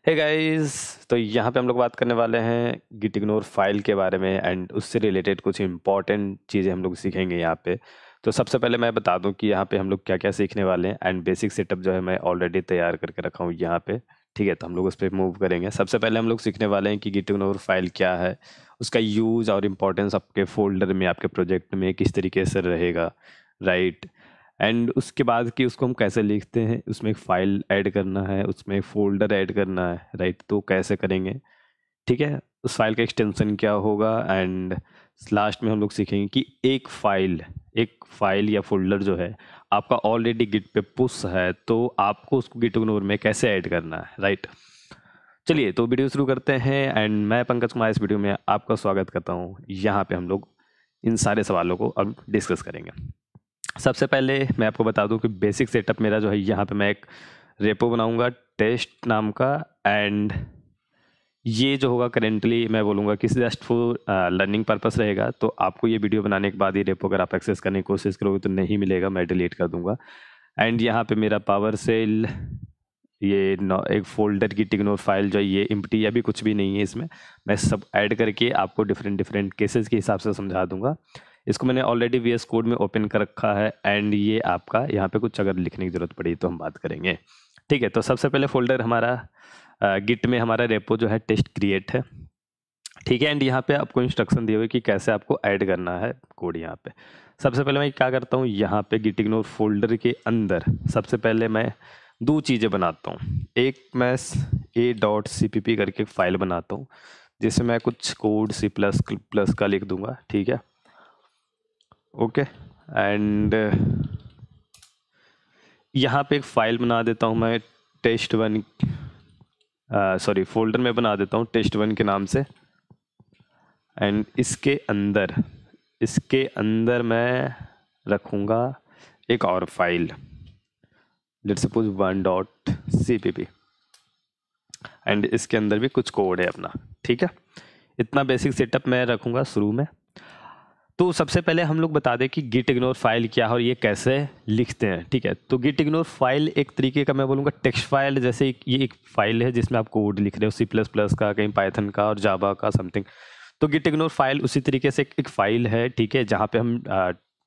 Hey guys, तो यहाँ पे हम लोग बात करने वाले हैं गिट इग्नोर फाइल के बारे में एंड उससे रिलेटेड कुछ इंपॉर्टेंट चीज़ें हम लोग सीखेंगे यहाँ पे। तो सबसे पहले मैं बता दूं कि यहाँ पे हम लोग क्या क्या सीखने वाले हैं एंड बेसिक सेटअप जो है मैं ऑलरेडी तैयार करके रखा हूँ यहाँ पे। ठीक है, तो हम लोग उस पर मूव करेंगे। सबसे पहले हम लोग सीखने वाले हैं कि गिट इग्नोर फाइल क्या है, उसका यूज़ और इम्पोर्टेंस आपके फोल्डर में, आपके प्रोजेक्ट में किस तरीके से रहेगा, राइट। एंड उसके बाद कि उसको हम कैसे लिखते हैं, उसमें एक फाइल ऐड करना है, उसमें एक फोल्डर ऐड करना है, राइट। तो कैसे करेंगे, ठीक है, उस फाइल का एक्सटेंशन क्या होगा एंड लास्ट में हम लोग सीखेंगे कि एक फाइल या फोल्डर जो है आपका ऑलरेडी गिट पे पुश है तो आपको उसको गिट इग्नोर में कैसे ऐड करना है, राइट। चलिए तो वीडियो शुरू करते हैं एंड मैं पंकज कुमार इस वीडियो में आपका स्वागत करता हूँ। यहाँ पे हम लोग इन सारे सवालों को अब डिस्कस करेंगे। सबसे पहले मैं आपको बता दूं कि बेसिक सेटअप मेरा जो है, यहाँ पे मैं एक रेपो बनाऊंगा टेस्ट नाम का एंड ये जो होगा करेंटली मैं बोलूँगा कि जस्ट फॉर लर्निंग पर्पस रहेगा। तो आपको ये वीडियो बनाने के बाद ये रेपो अगर आप एक्सेस करने की कोशिश करोगे तो नहीं मिलेगा, मैं डिलीट कर दूंगा। एंड यहाँ पे मेरा पावर सेल, ये एक फोल्डर की टिग्नोर फाइल जो है ये एम्प्टी अभी कुछ भी नहीं है इसमें, मैं सब ऐड करके आपको डिफरेंट डिफरेंट केसेस के हिसाब से समझा दूंगा। इसको मैंने ऑलरेडी VS कोड में ओपन कर रखा है एंड ये आपका यहाँ पे कुछ अगर लिखने की ज़रूरत पड़ी तो हम बात करेंगे। ठीक है, तो सबसे पहले फोल्डर हमारा गिट में हमारा रेपो जो है टेस्ट क्रिएट है, ठीक है। एंड यहाँ पे आपको इंस्ट्रक्शन दिए हुए कि कैसे आपको ऐड करना है कोड। यहाँ पे सबसे पहले मैं क्या करता हूँ, यहाँ पे गिट इग्नोर फोल्डर के अंदर सबसे पहले मैं दो चीज़ें बनाता हूँ। एक मैं a.cpp करके एक फाइल बनाता हूँ जिसमें मैं कुछ कोड C++ का लिख दूंगा, ठीक है, ओके। एंड यहाँ पे एक फाइल बना देता हूँ मैं test1, सॉरी फोल्डर में बना देता हूँ test1 के नाम से। एंड इसके अंदर मैं रखूँगा एक और file, let's suppose 1.cpp and इसके अंदर भी कुछ कोड है अपना, ठीक है। इतना बेसिक सेटअप मैं रखूँगा शुरू में। तो सबसे पहले हम लोग बता दें कि गिट इग्नोर फाइल क्या है और ये कैसे लिखते हैं, ठीक है। तो गिट इग्नोर फाइल एक तरीके का मैं बोलूँगा टेक्स्ट फाइल, जैसे ये एक फाइल है जिसमें आप कोड लिख रहे हो C++ का, कहीं पाइथन का और जावा का समथिंग। तो गिट इग्नोर फाइल उसी तरीके से एक फाइल है, ठीक है, जहाँ पे हम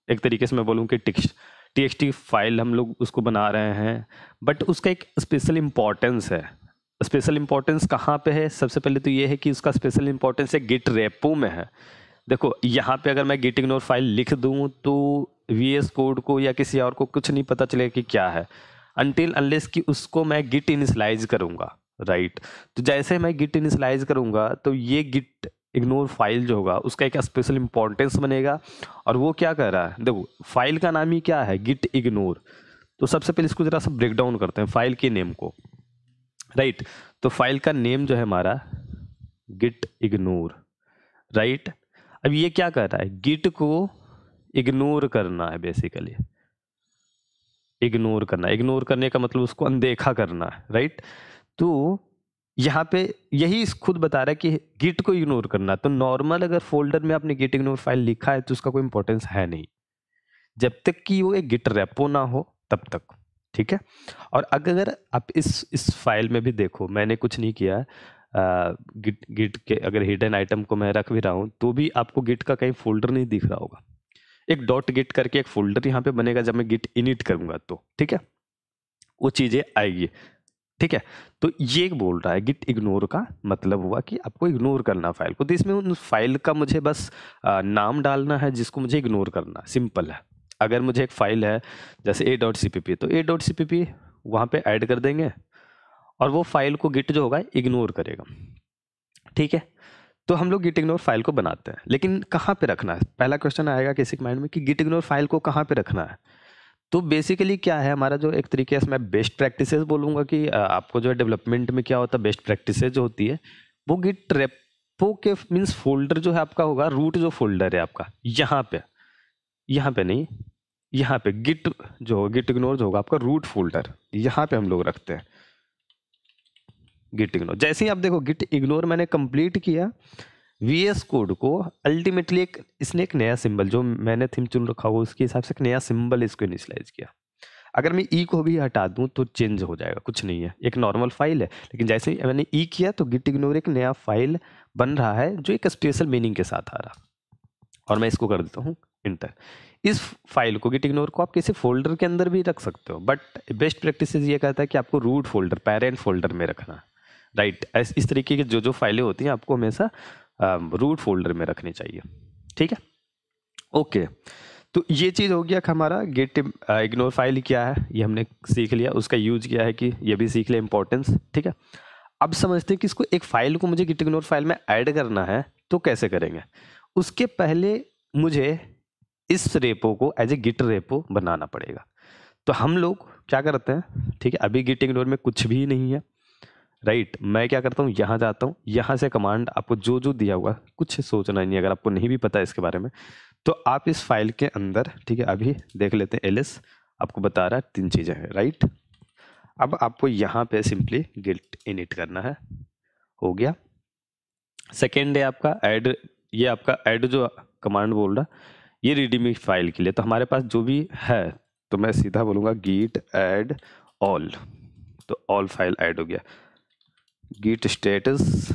एक तरीके से मैं बोलूँ कि TXT फाइल हम लोग उसको बना रहे हैं। बट उसका एक स्पेशल इम्पोर्टेंस है। स्पेशल इम्पोर्टेंस कहाँ पे है, सबसे पहले तो ये है कि उसका स्पेशल इम्पोर्टेंस है गिट रेपो में है। देखो यहाँ पे अगर मैं गिट इग्नोर फाइल लिख दूँ तो VS कोड को या किसी और को कुछ नहीं पता चलेगा कि क्या है, अनटिल अनलेस कि उसको मैं गिट इनिशलाइज करूँगा, राइट। तो जैसे मैं गिट इनिशलाइज करूँगा तो ये गिट इग्नोर फाइल जो होगा उसका एक स्पेशल इंपॉर्टेंस बनेगा। और वो क्या कर रहा है, देखो फाइल का नाम ही क्या है, गिट इग्नोर। तो सबसे पहले इसको जरा सा ब्रेक डाउन करते हैं फाइल के नेम को, राइट। तो फाइल का नेम जो है हमारा गिट इग्नोर, राइट। अब ये क्या कर रहा है, गिट को इग्नोर करना है, बेसिकली इग्नोर करना। इग्नोर करने का मतलब उसको अनदेखा करना है, राइट। तो यहाँ पे यही खुद बता रहा है कि गिट को इग्नोर करना। तो नॉर्मल अगर फोल्डर में आपने गिट इग्नोर फाइल लिखा है तो उसका कोई इंपॉर्टेंस है नहीं, जब तक कि वो एक गिट रेपो ना हो तब तक, ठीक है। और अगर आप इस फाइल में भी देखो, मैंने कुछ नहीं किया, गिट के अगर हिडन आइटम को मैं रख भी रहा हूँ तो भी आपको गिट का कहीं फोल्डर नहीं दिख रहा होगा। एक डॉट गिट करके एक फोल्डर यहाँ पे बनेगा जब मैं गिट इनिट करूंगा तो, ठीक है, वो चीज़ें आएगी, ठीक है। तो ये बोल रहा है गिट इग्नोर का मतलब हुआ कि आपको इग्नोर करना फाइल को। तो इसमें उन फाइल का मुझे बस नाम डालना है जिसको मुझे इग्नोर करना, सिंपल है। अगर मुझे एक फाइल है जैसे a.cpp, तो a.cpp वहाँ पे ऐड कर देंगे और वो फाइल को गिट जो होगा इग्नोर करेगा, ठीक है। तो हम लोग गिट इग्नोर फाइल को बनाते हैं, लेकिन कहाँ पे रखना है, पहला क्वेश्चन आएगा किसी के माइंड में कि गिट इग्नोर फाइल को कहाँ पे रखना है। तो बेसिकली क्या है हमारा जो एक तरीके से मैं बेस्ट प्रैक्टिसेस बोलूँगा कि आपको जो है डेवलपमेंट में क्या होता है, बेस्ट प्रैक्टिसेस जो होती है वो गिट रेपो के मीन्स फोल्डर जो है आपका होगा, रूट जो फोल्डर है आपका यहाँ पे नहीं, यहाँ पे गिट इग्नोर जो होगा आपका रूट फोल्डर, यहाँ पे हम लोग रखते हैं गिट इग्नोर। जैसे ही आप देखो गिट इग्नोर मैंने कंप्लीट किया, VS कोड को अल्टीमेटली इसने एक नया सिंबल, जो मैंने थीम चुन रखा हुआ उसके हिसाब से एक नया सिंबल इसको इनिशियलाइज किया। अगर मैं ई को भी हटा दूं तो चेंज हो जाएगा, कुछ नहीं है, एक नॉर्मल फाइल है। लेकिन जैसे ही मैंने ई किया तो गिट इग्नोर एक नया फाइल बन रहा है जो एक स्पेशल मीनिंग के साथ आ रहा। और मैं इसको कर देता हूँ इंटर। इस फाइल को गिट इग्नोर को आप किसी फोल्डर के अंदर भी रख सकते हो, बट बेस्ट प्रैक्टिस ये कहता है कि आपको रूट फोल्डर, पेरेंट फोल्डर में रखना, राइट। इस तरीके की जो फाइलें होती हैं आपको हमेशा रूट फोल्डर में रखनी चाहिए, ठीक है। ओके, तो ये चीज़ हो गया कि हमारा गिट इग्नोर फाइल क्या है ये हमने सीख लिया, उसका यूज क्या है कि ये भी सीख लिया, इंपॉर्टेंस, ठीक है। अब समझते हैं कि इसको एक फाइल को मुझे गिट इग्नोर फाइल में ऐड करना है तो कैसे करेंगे। उसके पहले मुझे इस रेपो को एज ए गिट रेपो बनाना पड़ेगा। तो हम लोग क्या करते हैं, ठीक है, अभी गिट इग्नोर में कुछ भी नहीं है, राइट। मैं क्या करता हूँ, यहाँ जाता हूँ, यहाँ से कमांड आपको जो जो दिया हुआ कुछ सोचना नहीं, अगर आपको नहीं भी पता है इसके बारे में तो आप इस फाइल के अंदर, ठीक है, अभी देख लेते हैं। एलएस आपको बता रहा है 3 चीज़ें हैं, राइट। अब आपको यहाँ पे सिंपली गिट इनिट करना है, हो गया। सेकेंड है आपका ऐड, ये आपका ऐड जो कमांड बोल रहा ये रीडमी फाइल के लिए, तो हमारे पास जो भी है तो मैं सीधा बोलूँगा गिट ऐड ऑल, तो ऑल फाइल ऐड हो गया। गिट स्टेटस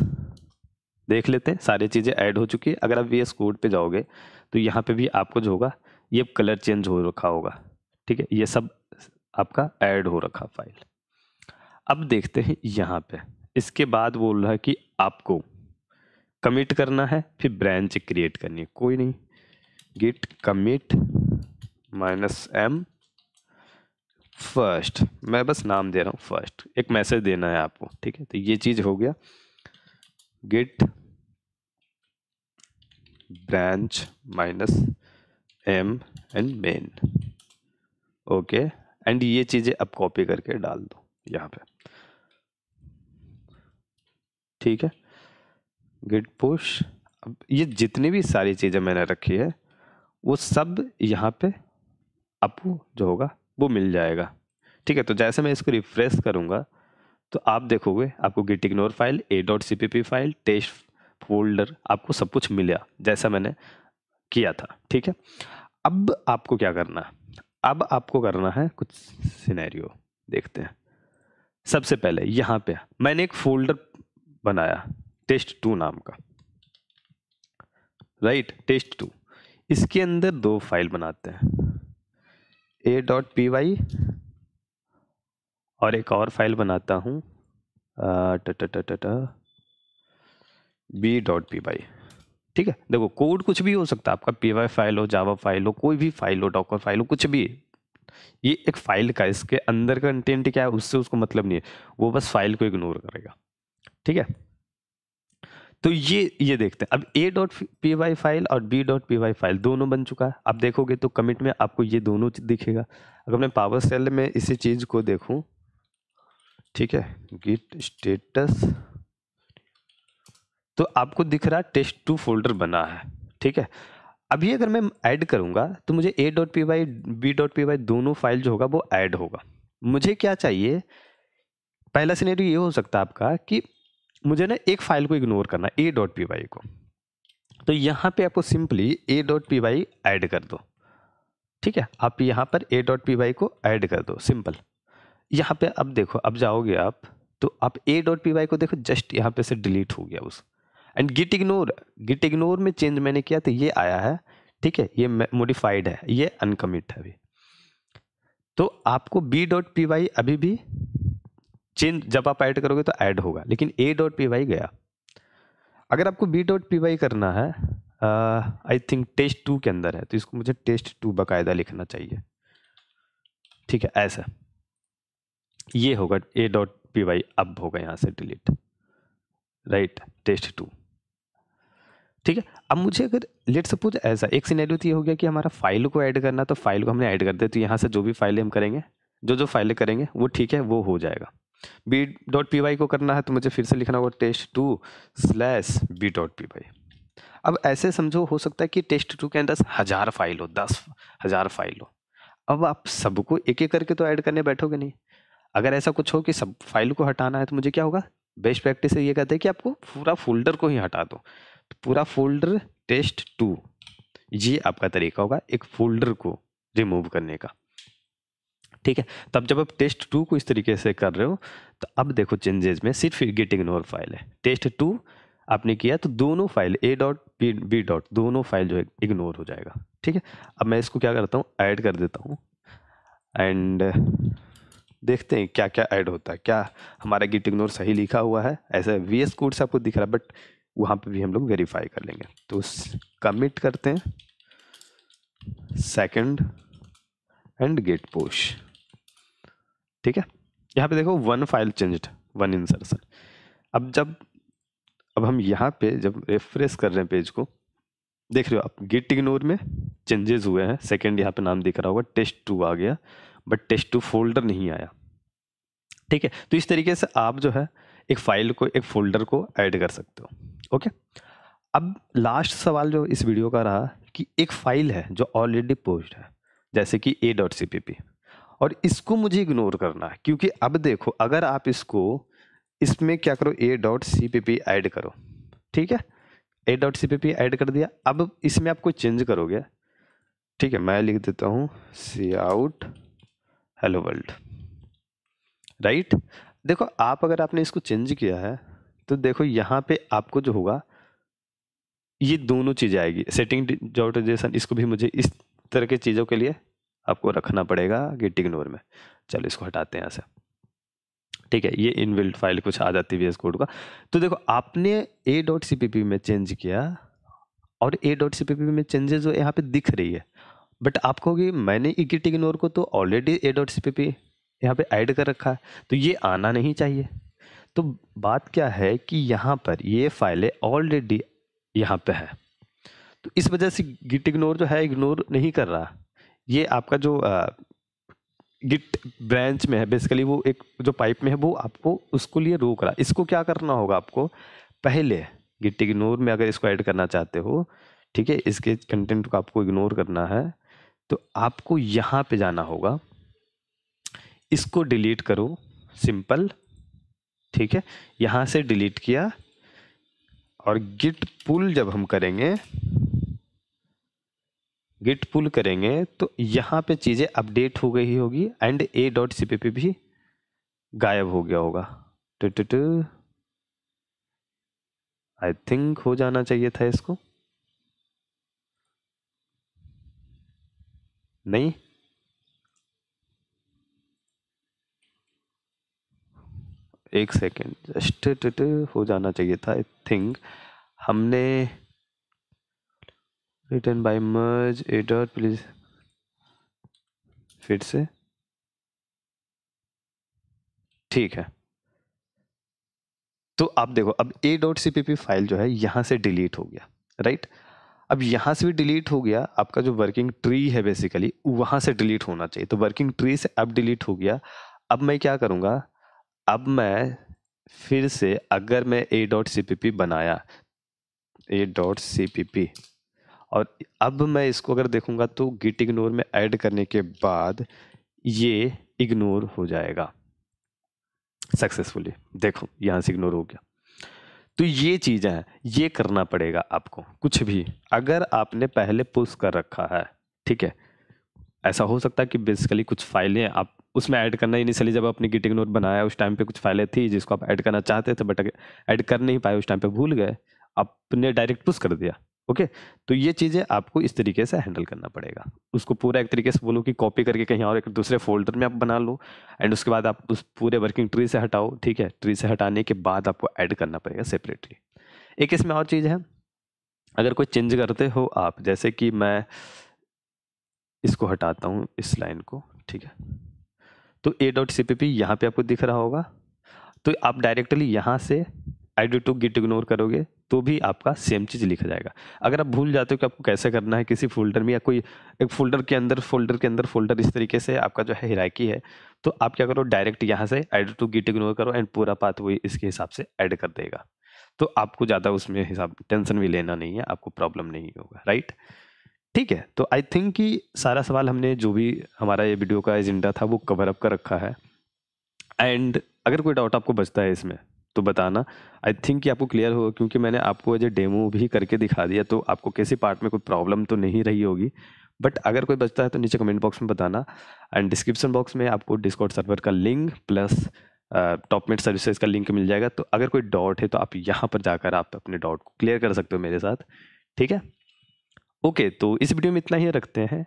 देख लेते हैं, सारी चीज़ें ऐड हो चुकी है। अगर आप VS कोड पे जाओगे तो यहाँ पे भी आपको जो होगा ये कलर चेंज हो रखा होगा, ठीक है, ये सब आपका ऐड हो रखा फाइल। अब देखते हैं यहाँ पे, इसके बाद बोल रहा है कि आपको कमिट करना है, फिर ब्रांच क्रिएट करनी है, कोई नहीं, गिट कमिट -m फर्स्ट, मैं बस नाम दे रहा हूँ फर्स्ट, एक मैसेज देना है आपको, ठीक है। तो ये चीज़ हो गया, git branch -m and main, okay. And ये चीज़ें अब कॉपी करके डाल दो यहाँ पे, ठीक है। गिट पुश, अब ये जितनी भी सारी चीज़ें मैंने रखी है वो सब यहाँ पे आपको जो होगा वो मिल जाएगा, ठीक है। तो जैसे मैं इसको रिफ्रेश करूँगा तो आप देखोगे आपको git ignore file, a.cpp file, test folder, आपको सब कुछ मिला जैसा मैंने किया था, ठीक है। अब आपको क्या करना है, अब आपको करना है कुछ सिनेरियो देखते हैं। सबसे पहले यहाँ पे मैंने एक फोल्डर बनाया test2 नाम का, राइट, test2। इसके अंदर 2 फाइल बनाते हैं, a.py और एक और फाइल बनाता हूँ b.py, ठीक है। देखो कोड कुछ भी हो सकता है आपका, py फाइल हो, जावा फाइल हो, कोई भी फाइल हो, डॉकर फाइल हो, कुछ भी, ये एक फाइल का, इसके अंदर कंटेंट क्या है उससे उसको मतलब नहीं है, वो बस फाइल को इग्नोर करेगा, ठीक है। तो ये देखते हैं अब a.py फाइल और b.py फाइल दोनों बन चुका है। आप देखोगे तो कमिट में आपको ये दोनों दिखेगा। अगर मैं पावर सेल में इसी चीज को देखूं, ठीक है, गिट स्टेटस, तो आपको दिख रहा है test2 फोल्डर बना है, ठीक है। अभी अगर मैं ऐड करूंगा तो मुझे a.py b.py दोनों फाइल जो होगा वो ऐड होगा। मुझे क्या चाहिए, पहला सिनेरियो ये हो सकता है आपका कि मुझे ना एक फाइल को इग्नोर करना है, a.py को, तो यहाँ पे आपको सिंपली a.py ऐड कर दो, ठीक है। आप यहाँ पर a.py को ऐड कर दो, सिंपल। यहाँ पे अब देखो, अब जाओगे आप तो आप a.py को देखो, जस्ट यहाँ पे से डिलीट हो गया उस। एंड गिट इग्नोर में चेंज मैंने किया तो ये आया है, ठीक है, ये मॉडिफाइड है, ये अनकमिट है अभी। तो आपको b.py अभी भी चेंज जब आप ऐड करोगे तो ऐड होगा, लेकिन a.py गया। अगर आपको b.py करना है, आई थिंक test2 के अंदर है, तो इसको मुझे test2 बाकायदा लिखना चाहिए, ठीक है, ऐसा ये होगा a.py, अब होगा यहाँ से डिलीट, राइट, test2, ठीक है। अब मुझे अगर लेट सपोज ऐसा एक सिनेरियो तो ये हो गया कि हमारा फाइल को ऐड करना, तो फाइल को हमने ऐड कर दिया, तो यहाँ से जो भी फाइलें हम करेंगे, जो फाइलें करेंगे वो ठीक है, वो हो जाएगा। b.py को करना है तो मुझे फिर से लिखना होगा test2/b.py। अब ऐसे समझो, हो सकता है कि test2 के अंदर 1000 फाइल हो, 10,000 फाइल हो, अब आप सबको एक एक करके तो ऐड करने बैठोगे नहीं। अगर ऐसा कुछ हो कि सब फाइल को हटाना है तो मुझे क्या होगा, बेस्ट प्रैक्टिस ये कहते हैं कि आपको पूरा फोल्डर को ही हटा दो, तो पूरा फोल्डर test2, ये आपका तरीका होगा एक फोल्डर को रिमूव करने का, ठीक है। तब जब आप टेस्ट 2 को इस तरीके से कर रहे हो तो अब देखो चेंजेस में सिर्फ गिट इग्नोर फाइल है, टेस्ट 2 आपने किया तो दोनों file a dot b dot दोनों फाइल जो है इग्नोर हो जाएगा। ठीक है, अब मैं इसको क्या करता हूँ, ऐड कर देता हूँ एंड देखते हैं क्या क्या ऐड होता है, क्या हमारा गिट इग्नोर सही लिखा हुआ है। ऐसा VS कोड से आपको दिख रहा है बट वहाँ पे भी हम लोग वेरीफाई कर लेंगे। तो कमिट करते हैं सेकंड एंड गेट पुश। ठीक है, यहाँ पे देखो 1 फाइल चेंज्ड 1 इंसर्शन। अब हम यहाँ पे जब रिफ्रेश कर रहे हैं पेज को, देख रहे हो आप गिट इग्नोर में चेंजेस हुए हैं। सेकंड यहाँ पे नाम दिख रहा होगा, टेस्ट 2 आ गया बट टेस्ट 2 फोल्डर नहीं आया। ठीक है, तो इस तरीके से आप जो है एक फाइल को, एक फोल्डर को ऐड कर सकते हो। ओके, अब लास्ट सवाल जो इस वीडियो का रहा कि एक फाइल है जो ऑलरेडी पोस्ट है जैसे कि a.cpp और इसको मुझे इग्नोर करना है, क्योंकि अब देखो अगर आप इसमें क्या करो, a.cpp ऐड करो। ठीक है, a.cpp ऐड कर दिया। अब इसमें आप कोई चेंज करोगे, ठीक है, मैं लिख देता हूँ cout hello world, राइट। देखो आप अगर आपने इसको चेंज किया है तो देखो यहाँ पे आपको जो होगा ये दोनों चीज़ें आएगी। सेटिंग डॉटेशन इसको भी मुझे इस तरह की चीज़ों के लिए आपको रखना पड़ेगा गिट इग्नोर में। चलो इसको हटाते हैं यहाँ से। ठीक है, ये इनबिल्ट फाइल कुछ आ जाती है VS कोड का। तो देखो आपने a.cpp में चेंज किया और a.cpp में चेंजेस जो यहाँ पे दिख रही है, बट आप कहोगे मैंने गिट इग्नोर को तो ऑलरेडी a.cpp यहाँ पे ऐड कर रखा है तो ये आना नहीं चाहिए। तो बात क्या है कि यहाँ पर ये फाइलें ऑलरेडी यहाँ पे है, तो इस वजह से गिट इग्नोर जो है इग्नोर नहीं कर रहा। ये आपका जो गिट ब्रांच में है बेसिकली, वो एक जो पाइप में है वो आपको उसको लिए रोक रहा। इसको क्या करना होगा आपको, पहले गिट इग्नोर में अगर इसको ऐड करना चाहते हो, ठीक है, इसके कंटेंट को आपको इग्नोर करना है तो आपको यहाँ पे जाना होगा, इसको डिलीट करो, सिंपल। ठीक है, यहाँ से डिलीट किया और गिट पुल जब हम करेंगे, गिट पुल करेंगे तो यहाँ पे चीज़ें अपडेट हो गई होगी एंड a.cpp भी गायब हो गया होगा। आई थिंक हो जाना चाहिए था इसको, नहीं एक सेकेंड, जस्ट हो जाना चाहिए था। आई थिंक हमने return by merge a dot, please फिर से, ठीक है। तो आप देखो अब a.cpp फाइल जो है यहाँ से डिलीट हो गया, राइट। अब यहाँ से भी डिलीट हो गया, आपका जो वर्किंग ट्री है बेसिकली वहाँ से डिलीट होना चाहिए, तो वर्किंग ट्री से अब डिलीट हो गया। अब मैं क्या करूँगा, अब मैं फिर से अगर मैं a.cpp बनाया a.cpp और अब मैं इसको अगर देखूंगा तो गिट इग्नोर में ऐड करने के बाद ये इग्नोर हो जाएगा सक्सेसफुली। देखो यहाँ से इग्नोर हो गया। तो ये चीज़ें हैं, ये करना पड़ेगा आपको। कुछ भी अगर आपने पहले पुश कर रखा है, ठीक है, ऐसा हो सकता है कि बेसिकली कुछ फाइलें आप उसमें ऐड करना इनिशियली जब आपने गिट इग्नोर बनाया उस टाइम पे कुछ फाइलें थी जिसको आप ऐड करना चाहते थे बट ऐड कर नहीं पाए, उस टाइम पे भूल गए, आपने डायरेक्ट पुश कर दिया। ओके, तो ये चीज़ें आपको इस तरीके से हैंडल करना पड़ेगा। उसको पूरा एक तरीके से बोलो कि कॉपी करके कहीं और एक दूसरे फोल्डर में आप बना लो एंड उसके बाद आप उस पूरे वर्किंग ट्री से हटाओ। ठीक है, ट्री से हटाने के बाद आपको ऐड करना पड़ेगा सेपरेटली। एक इसमें और चीज़ है, अगर कोई चेंज करते हो आप, जैसे कि मैं इसको हटाता हूँ इस लाइन को, ठीक है, तो a.cpp यहाँ पे आपको दिख रहा होगा, तो आप डायरेक्टली यहाँ से id2 गिट इग्नोर करोगे तो भी आपका सेम चीज़ लिखा जाएगा। अगर आप भूल जाते हो कि आपको कैसे करना है किसी फोल्डर में या कोई एक फोल्डर के अंदर फोल्डर इस तरीके से आपका जो है हिराकी है, तो आप क्या करो, डायरेक्ट यहाँ से id2 गिट इग्नोर करो एंड पूरा पाथ वही इसके हिसाब से ऐड कर देगा। तो आपको ज़्यादा उसमें हिसाब टेंशन भी लेना नहीं है, आपको प्रॉब्लम नहीं होगा, राइट। ठीक है, तो आई थिंक कि सारा सवाल हमने जो भी हमारा ये वीडियो का एजेंडा था वो कवर अप कर रखा है। एंड अगर कोई डाउट आपको बचता है इसमें तो बताना। आई थिंक कि आपको क्लियर होगा क्योंकि मैंने आपको एज ए डेमो भी करके दिखा दिया, तो आपको किसी पार्ट में कोई प्रॉब्लम तो नहीं रही होगी। बट अगर कोई बचता है तो नीचे कमेंट बॉक्स में बताना। एंड डिस्क्रिप्शन बॉक्स में आपको डिस्कॉर्ड सर्वर का लिंक प्लस टॉपमेट सर्विसेज का लिंक मिल जाएगा। तो अगर कोई डाउट है तो आप यहाँ पर जाकर आप अपने डाउट को क्लियर कर सकते हो मेरे साथ, ठीक है। ओके, तो इस वीडियो में इतना ही रखते हैं,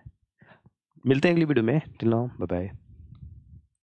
मिलते हैं अगली वीडियो में। Till now bye bye.